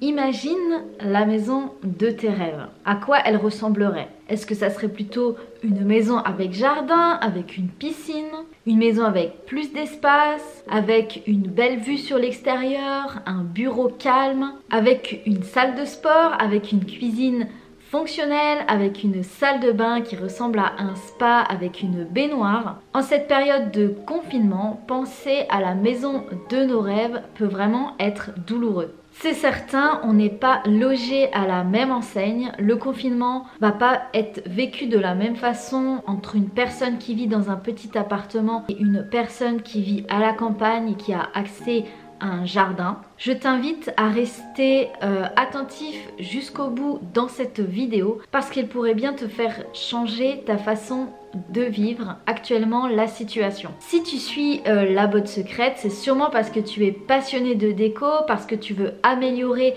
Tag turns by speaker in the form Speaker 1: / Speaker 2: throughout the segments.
Speaker 1: Imagine la maison de tes rêves. À quoi elle ressemblerait? Est-ce que ça serait plutôt une maison avec jardin, avec une piscine, une maison avec plus d'espace, avec une belle vue sur l'extérieur, un bureau calme, avec une salle de sport, avec une cuisine fonctionnelle, avec une salle de bain qui ressemble à un spa avec une baignoire? En cette période de confinement, penser à la maison de nos rêves peut vraiment être douloureux. C'est certain, on n'est pas logé à la même enseigne. Le confinement va pas être vécu de la même façon entre une personne qui vit dans un petit appartement et une personne qui vit à la campagne et qui a accès à un jardin. Je t'invite à rester attentif jusqu'au bout dans cette vidéo parce qu'elle pourrait bien te faire changer ta façon de vivre actuellement la situation. Si tu suis la botte secrète, c'est sûrement parce que tu es passionné de déco, parce que tu veux améliorer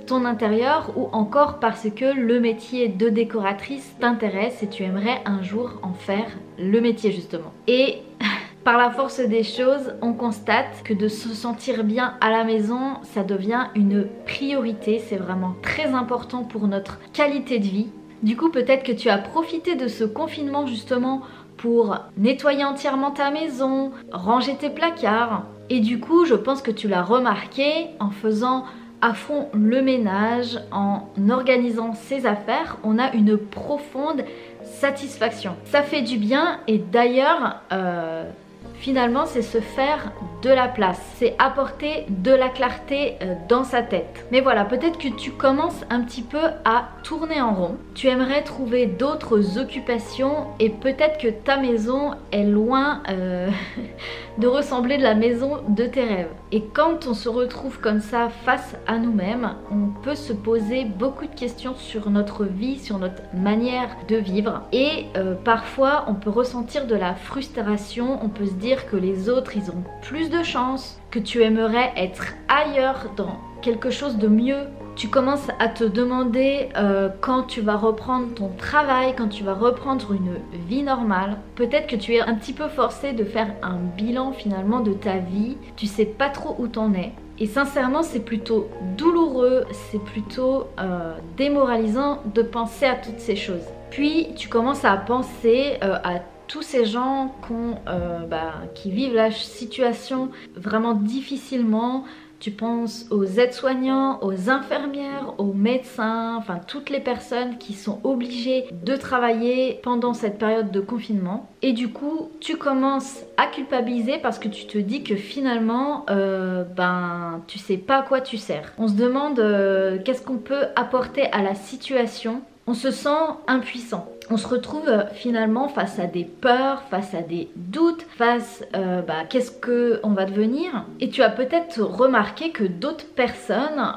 Speaker 1: ton intérieur ou encore parce que le métier de décoratrice t'intéresse et tu aimerais un jour en faire le métier justement. Et par la force des choses, on constate que de se sentir bien à la maison, ça devient une priorité. C'est vraiment très important pour notre qualité de vie. Du coup, peut-être que tu as profité de ce confinement justement pour nettoyer entièrement ta maison, ranger tes placards. Et du coup, je pense que tu l'as remarqué en faisant à fond le ménage, en organisant ses affaires, on a une profonde satisfaction. Ça fait du bien et d'ailleurs, finalement, c'est se faire de la place, c'est apporter de la clarté dans sa tête. Mais voilà, peut-être que tu commences un petit peu à tourner en rond. Tu aimerais trouver d'autres occupations et peut-être que ta maison est loin de ressembler de la maison de tes rêves. Et quand on se retrouve comme ça face à nous-mêmes, on peut se poser beaucoup de questions sur notre vie, sur notre manière de vivre. Et parfois, on peut ressentir de la frustration, on peut se dire que les autres, ils ont plus de chance, que tu aimerais être ailleurs dans quelque chose de mieux. Tu commences à te demander quand tu vas reprendre ton travail, quand tu vas reprendre une vie normale. Peut-être que tu es un petit peu forcé de faire un bilan finalement de ta vie. Tu sais pas trop où t'en es. Et sincèrement, c'est plutôt douloureux, c'est plutôt démoralisant de penser à toutes ces choses. Puis tu commences à penser à tous ces gens qui vivent la situation vraiment difficilement. Tu penses aux aides-soignants, aux infirmières, aux médecins, enfin toutes les personnes qui sont obligées de travailler pendant cette période de confinement. Et du coup, tu commences à culpabiliser parce que tu te dis que finalement, tu sais pas à quoi tu sers. On se demande qu'est-ce qu'on peut apporter à la situation. On se sent impuissant. On se retrouve finalement face à des peurs, face à des doutes, face qu'est-ce qu'on va devenir. Et tu as peut-être remarqué que d'autres personnes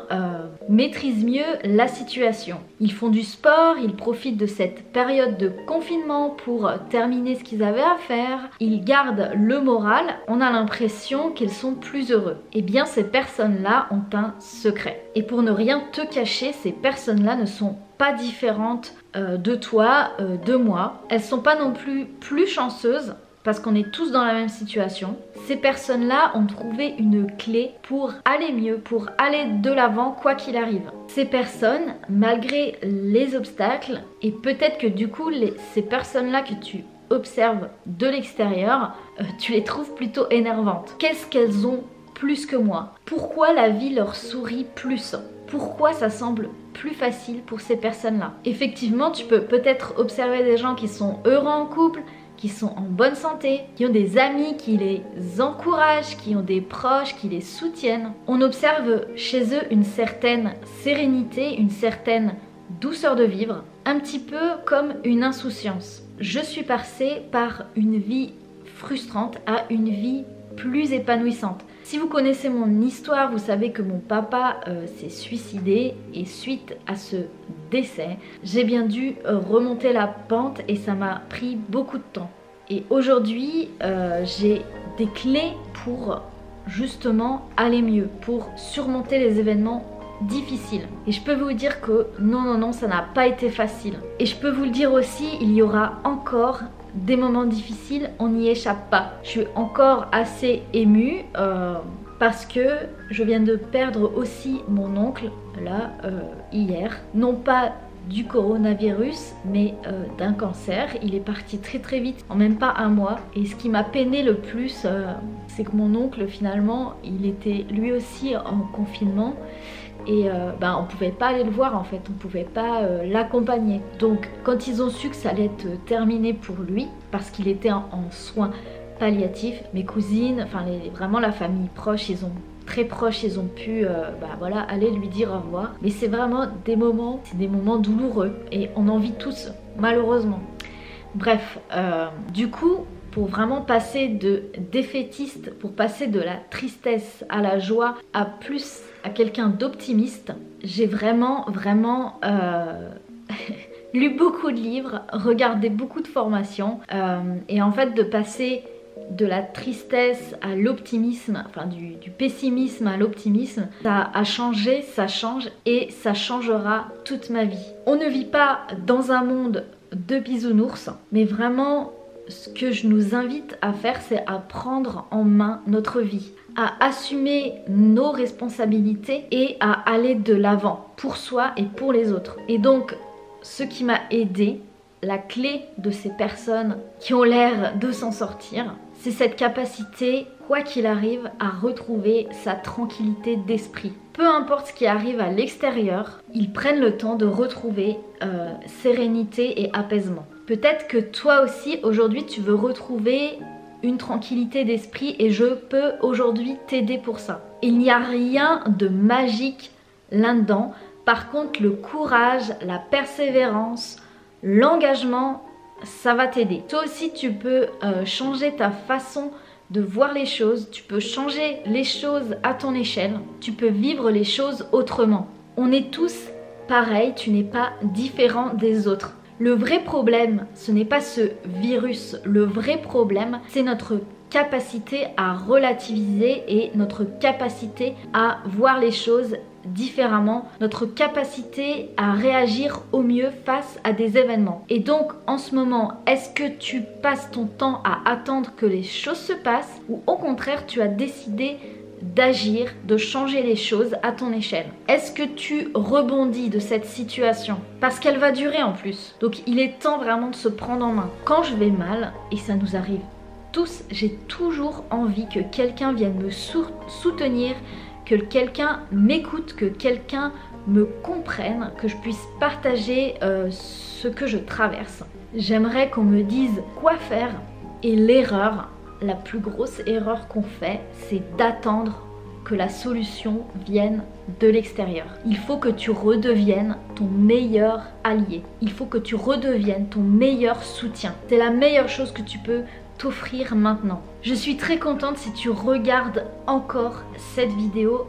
Speaker 1: maîtrisent mieux la situation. Ils font du sport, ils profitent de cette période de confinement pour terminer ce qu'ils avaient à faire. Ils gardent le moral, on a l'impression qu'ils sont plus heureux. Eh bien ces personnes-là ont un secret. Et pour ne rien te cacher, ces personnes-là ne sont pas différentes de toi, de moi. Elles sont pas non plus chanceuses parce qu'on est tous dans la même situation. Ces personnes-là ont trouvé une clé pour aller mieux, pour aller de l'avant quoi qu'il arrive. Ces personnes, malgré les obstacles, et peut-être que du coup ces personnes-là que tu observes de l'extérieur, tu les trouves plutôt énervantes. Qu'est-ce qu'elles ont plus que moi? Pourquoi la vie leur sourit plus? Pourquoi ça semble plus facile pour ces personnes-là? Effectivement, tu peux peut-être observer des gens qui sont heureux en couple, qui sont en bonne santé, qui ont des amis qui les encouragent, qui ont des proches qui les soutiennent. On observe chez eux une certaine sérénité, une certaine douceur de vivre, un petit peu comme une insouciance. Je suis passée par une vie frustrante à une vie plus épanouissante. Si vous connaissez mon histoire, vous savez que mon papa s'est suicidé et suite à ce décès, j'ai bien dû remonter la pente et ça m'a pris beaucoup de temps. Et aujourd'hui, j'ai des clés pour justement aller mieux, pour surmonter les événements difficiles. Et je peux vous dire que non, ça n'a pas été facile. Et je peux vous le dire aussi, il y aura encore des moments difficiles, on n'y échappe pas. Je suis encore assez émue parce que je viens de perdre aussi mon oncle, là, hier. Non pas du coronavirus, mais d'un cancer. Il est parti très très vite, en même pas un mois. Et ce qui m'a peiné le plus, c'est que mon oncle, finalement, il était lui aussi en confinement. Et on pouvait pas aller le voir en fait, on pouvait pas l'accompagner. Donc quand ils ont su que ça allait être terminé pour lui, parce qu'il était en soins palliatifs, mes cousines, enfin vraiment la famille proche, très proches, ils ont pu aller lui dire au revoir. Mais c'est vraiment des moments douloureux et on en vit tous, malheureusement. Bref, du coup, pour vraiment passer de défaitiste, pour passer de la tristesse à la joie, à quelqu'un d'optimiste, j'ai vraiment lu beaucoup de livres, regardé beaucoup de formations et en fait de passer de la tristesse à l'optimisme, enfin du pessimisme à l'optimisme, ça a changé, ça change et ça changera toute ma vie. On ne vit pas dans un monde de bisounours, mais vraiment ce que je nous invite à faire, c'est à prendre en main notre vie, à assumer nos responsabilités et à aller de l'avant pour soi et pour les autres. Et donc, ce qui m'a aidé, la clé de ces personnes qui ont l'air de s'en sortir, c'est cette capacité, quoi qu'il arrive, à retrouver sa tranquillité d'esprit. Peu importe ce qui arrive à l'extérieur, ils prennent le temps de retrouver sérénité et apaisement. Peut-être que toi aussi, aujourd'hui, tu veux retrouver une tranquillité d'esprit et je peux aujourd'hui t'aider pour ça. Il n'y a rien de magique là-dedans. Par contre, le courage, la persévérance, l'engagement, ça va t'aider. Toi aussi, tu peux changer ta façon de voir les choses. Tu peux changer les choses à ton échelle. Tu peux vivre les choses autrement. On est tous pareils, tu n'es pas différent des autres. Le vrai problème, ce n'est pas ce virus. Le vrai problème, c'est notre capacité à relativiser et notre capacité à voir les choses différemment, notre capacité à réagir au mieux face à des événements. Et donc en ce moment, est-ce que tu passes ton temps à attendre que les choses se passent ou au contraire tu as décidé d'agir, de changer les choses à ton échelle? Est-ce que tu rebondis de cette situation? Parce qu'elle va durer en plus. Donc il est temps vraiment de se prendre en main. Quand je vais mal, et ça nous arrive tous, j'ai toujours envie que quelqu'un vienne me soutenir, que quelqu'un m'écoute, que quelqu'un me comprenne, que je puisse partager ce que je traverse. J'aimerais qu'on me dise quoi faire. Et l'erreur, la plus grosse erreur qu'on fait, c'est d'attendre que la solution vienne de l'extérieur. Il faut que tu redeviennes ton meilleur allié. Il faut que tu redeviennes ton meilleur soutien. C'est la meilleure chose que tu peux t'offrir maintenant. Je suis très contente si tu regardes encore cette vidéo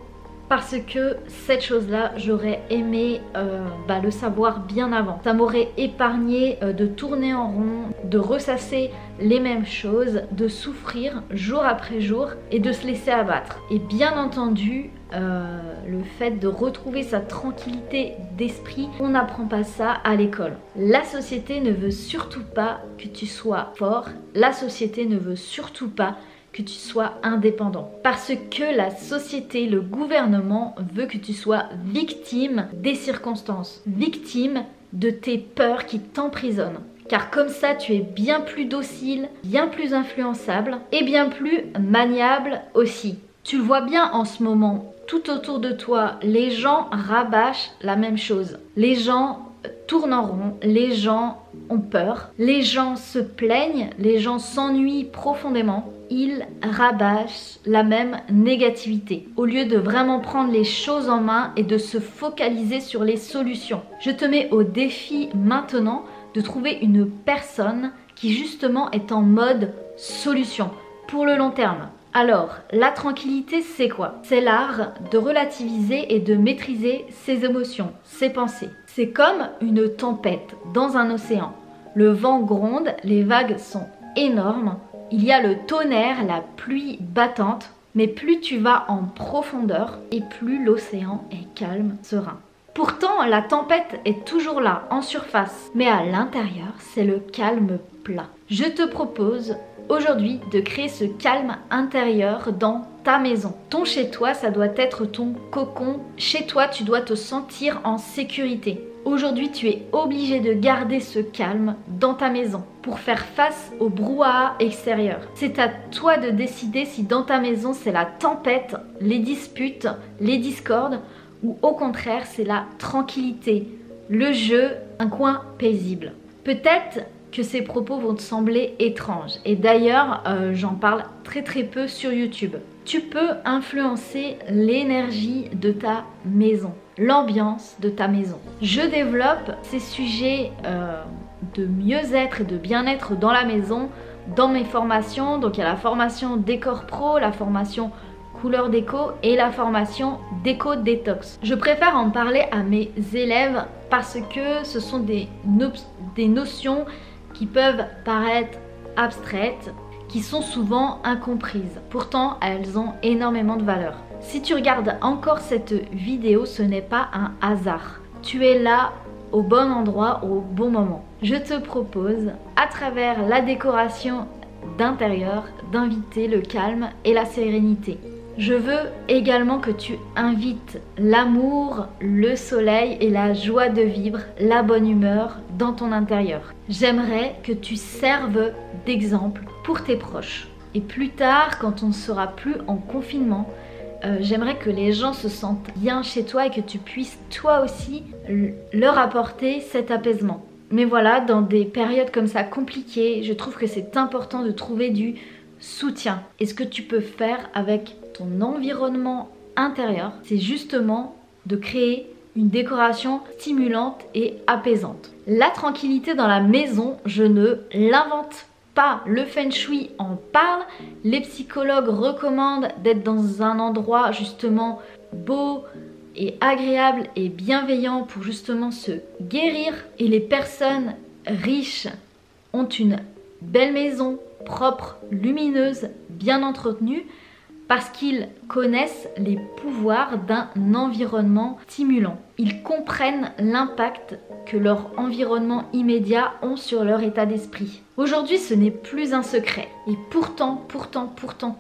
Speaker 1: parce que cette chose-là, j'aurais aimé le savoir bien avant. Ça m'aurait épargné de tourner en rond, de ressasser les mêmes choses, de souffrir jour après jour et de se laisser abattre. Et bien entendu, le fait de retrouver sa tranquillité d'esprit, on n'apprend pas ça à l'école. La société ne veut surtout pas que tu sois fort. La société ne veut surtout pas que tu sois indépendant. Parce que la société, le gouvernement veut que tu sois victime des circonstances, victime de tes peurs qui t'emprisonnent. Car comme ça, tu es bien plus docile, bien plus influençable et bien plus maniable aussi. Tu le vois bien en ce moment, tout autour de toi, les gens rabâchent la même chose. Les gens tournent en rond, les gens ont peur, les gens se plaignent, les gens s'ennuient profondément. Ils rabâchent la même négativité au lieu de vraiment prendre les choses en main et de se focaliser sur les solutions. Je te mets au défi maintenant de trouver une personne qui justement est en mode solution pour le long terme. Alors, la tranquillité, c'est quoi? C'est l'art de relativiser et de maîtriser ses émotions, ses pensées. C'est comme une tempête dans un océan. Le vent gronde, les vagues sont énormes. Il y a le tonnerre, la pluie battante, mais plus tu vas en profondeur et plus l'océan est calme, serein. Pourtant, la tempête est toujours là, en surface, mais à l'intérieur, c'est le calme plat. Je te propose aujourd'hui de créer ce calme intérieur dans ta maison. Ton chez toi, ça doit être ton cocon. Chez toi, tu dois te sentir en sécurité. Aujourd'hui, tu es obligé de garder ce calme dans ta maison pour faire face au brouhaha extérieur. C'est à toi de décider si dans ta maison, c'est la tempête, les disputes, les discordes ou au contraire, c'est la tranquillité, le jeu, un coin paisible. Peut-être que ces propos vont te sembler étranges et d'ailleurs, j'en parle très peu sur YouTube. Tu peux influencer l'énergie de ta maison, l'ambiance de ta maison. Je développe ces sujets de mieux-être et de bien-être dans la maison dans mes formations. Donc il y a la formation Décor Pro, la formation Couleur Déco et la formation Déco Détox. Je préfère en parler à mes élèves parce que ce sont des notions qui peuvent paraître abstraites, qui sont souvent incomprises. Pourtant, elles ont énormément de valeur. Si tu regardes encore cette vidéo, ce n'est pas un hasard. Tu es là au bon endroit, au bon moment. Je te propose, à travers la décoration d'intérieur, d'inviter le calme et la sérénité. Je veux également que tu invites l'amour, le soleil et la joie de vivre, la bonne humeur dans ton intérieur. J'aimerais que tu serves d'exemple pour tes proches. Et plus tard, quand on ne sera plus en confinement, j'aimerais que les gens se sentent bien chez toi et que tu puisses toi aussi leur apporter cet apaisement. Mais voilà, dans des périodes comme ça compliquées, je trouve que c'est important de trouver du soutien. Et ce que tu peux faire avec ton environnement intérieur, c'est justement de créer une décoration stimulante et apaisante. La tranquillité dans la maison, je ne l'invente pas. Le Feng Shui en parle. Les psychologues recommandent d'être dans un endroit justement beau et agréable et bienveillant pour justement se guérir. Et les personnes riches ont une belle maison, propre, lumineuse, bien entretenue, parce qu'ils connaissent les pouvoirs d'un environnement stimulant. Ils comprennent l'impact que leur environnement immédiat ont sur leur état d'esprit. Aujourd'hui, ce n'est plus un secret. Et pourtant,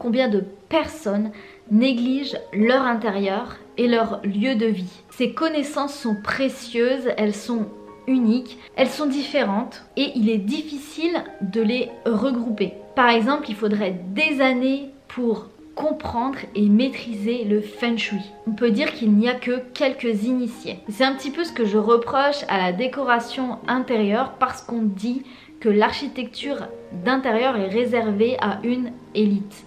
Speaker 1: combien de personnes négligent leur intérieur et leur lieu de vie. Ces connaissances sont précieuses, elles sont uniques, elles sont différentes et il est difficile de les regrouper. Par exemple, il faudrait des années pour comprendre et maîtriser le Feng Shui. On peut dire qu'il n'y a que quelques initiés. C'est un petit peu ce que je reproche à la décoration intérieure parce qu'on dit que l'architecture d'intérieur est réservée à une élite.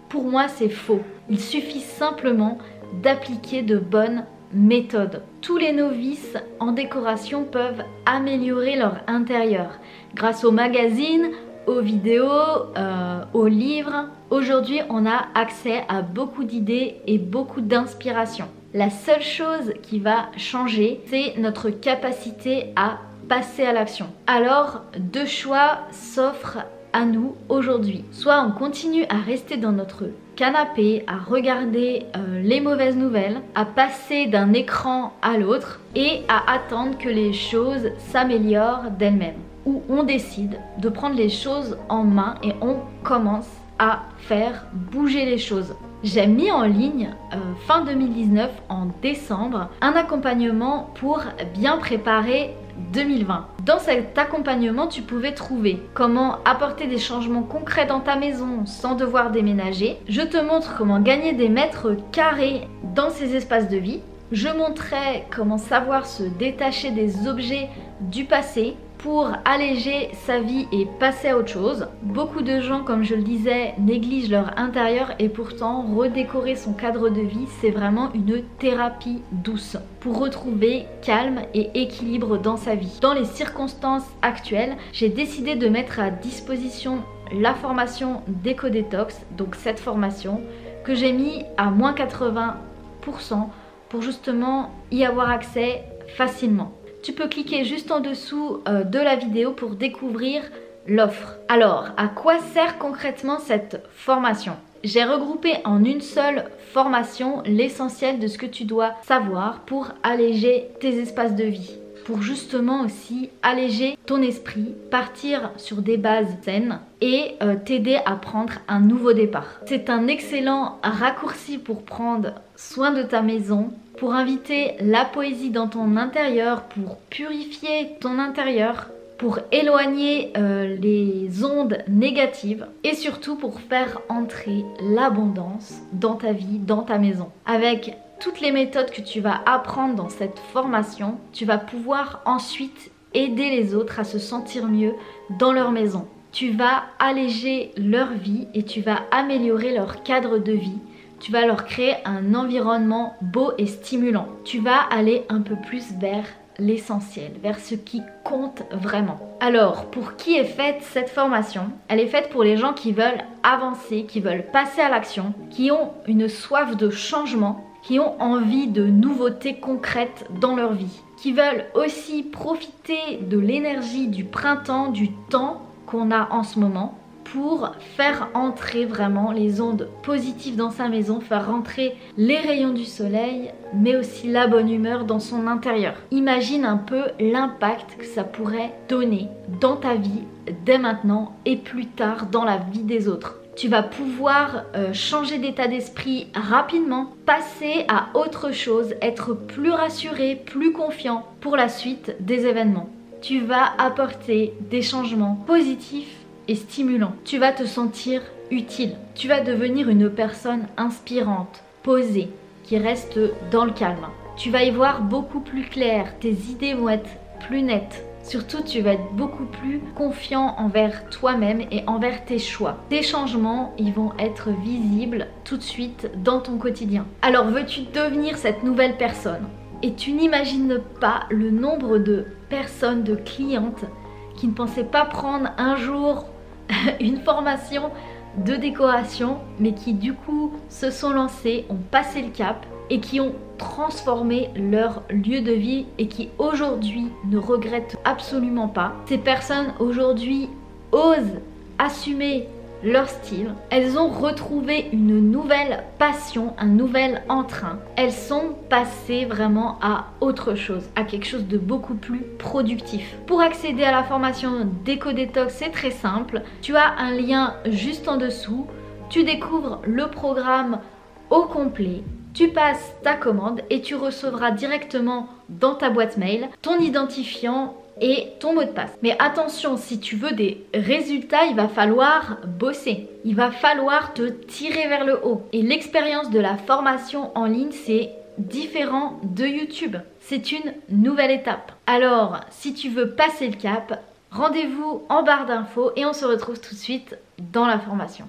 Speaker 1: Pour moi, c'est faux. Il suffit simplement d'appliquer de bonnes méthodes. Tous les novices en décoration peuvent améliorer leur intérieur grâce aux magazines, aux vidéos, aux livres. Aujourd'hui, on a accès à beaucoup d'idées et beaucoup d'inspiration. La seule chose qui va changer, c'est notre capacité à passer à l'action. Alors, deux choix s'offrent à nous aujourd'hui. Soit on continue à rester dans notre canapé, à regarder les mauvaises nouvelles, à passer d'un écran à l'autre et à attendre que les choses s'améliorent d'elles-mêmes. Ou on décide de prendre les choses en main et on commence à faire bouger les choses. J'ai mis en ligne fin 2019, en décembre, un accompagnement pour bien préparer 2020. Dans cet accompagnement, tu pouvais trouver comment apporter des changements concrets dans ta maison sans devoir déménager. Je te montre comment gagner des mètres carrés dans ces espaces de vie. Je montrais comment savoir se détacher des objets du passé pour alléger sa vie et passer à autre chose. Beaucoup de gens, comme je le disais, négligent leur intérieur et pourtant redécorer son cadre de vie, c'est vraiment une thérapie douce pour retrouver calme et équilibre dans sa vie. Dans les circonstances actuelles, j'ai décidé de mettre à disposition la formation Déco Détox, donc cette formation que j'ai mis à moins 80% pour justement y avoir accès facilement. Tu peux cliquer juste en dessous de la vidéo pour découvrir l'offre. Alors, à quoi sert concrètement cette formation? J'ai regroupé en une seule formation l'essentiel de ce que tu dois savoir pour alléger tes espaces de vie. pour justement aussi alléger ton esprit, partir sur des bases saines et t'aider à prendre un nouveau départ. C'est un excellent raccourci pour prendre soin de ta maison, pour inviter la poésie dans ton intérieur, pour purifier ton intérieur, pour éloigner les ondes négatives et surtout pour faire entrer l'abondance dans ta vie, dans ta maison. Avec toutes les méthodes que tu vas apprendre dans cette formation, tu vas pouvoir ensuite aider les autres à se sentir mieux dans leur maison. Tu vas alléger leur vie et tu vas améliorer leur cadre de vie. Tu vas leur créer un environnement beau et stimulant. Tu vas aller un peu plus vers l'essentiel, vers ce qui compte vraiment. Alors, pour qui est faite cette formation? Elle est faite pour les gens qui veulent avancer, qui veulent passer à l'action, qui ont une soif de changement, qui ont envie de nouveautés concrètes dans leur vie, qui veulent aussi profiter de l'énergie du printemps, du temps qu'on a en ce moment, pour faire entrer vraiment les ondes positives dans sa maison, faire rentrer les rayons du soleil, mais aussi la bonne humeur dans son intérieur. Imagine un peu l'impact que ça pourrait donner dans ta vie dès maintenant et plus tard dans la vie des autres. Tu vas pouvoir changer d'état d'esprit rapidement, passer à autre chose, être plus rassuré, plus confiant pour la suite des événements. Tu vas apporter des changements positifs et stimulant. Tu vas te sentir utile. Tu vas devenir une personne inspirante, posée, qui reste dans le calme. Tu vas y voir beaucoup plus clair. Tes idées vont être plus nettes. Surtout, tu vas être beaucoup plus confiant envers toi-même et envers tes choix. Tes changements, ils vont être visibles tout de suite dans ton quotidien. Alors, veux-tu devenir cette nouvelle personne? Et tu n'imagines pas le nombre de personnes, de clientes qui ne pensaient pas prendre un jour une formation de décoration, mais qui du coup se sont lancées, ont passé le cap et qui ont transformé leur lieu de vie et qui aujourd'hui ne regrettent absolument pas. Ces personnes aujourd'hui osent assumer leur style, elles ont retrouvé une nouvelle passion, un nouvel entrain. Elles sont passées vraiment à autre chose, à quelque chose de beaucoup plus productif. Pour accéder à la formation Déco Détox, c'est très simple. Tu as un lien juste en dessous. Tu découvres le programme au complet. Tu passes ta commande et tu recevras directement dans ta boîte mail ton identifiant et ton mot de passe. Mais attention, si tu veux des résultats, il va falloir bosser. Il va falloir te tirer vers le haut. Et l'expérience de la formation en ligne, c'est différent de YouTube. C'est une nouvelle étape. Alors, si tu veux passer le cap, rendez-vous en barre d'infos et on se retrouve tout de suite dans la formation.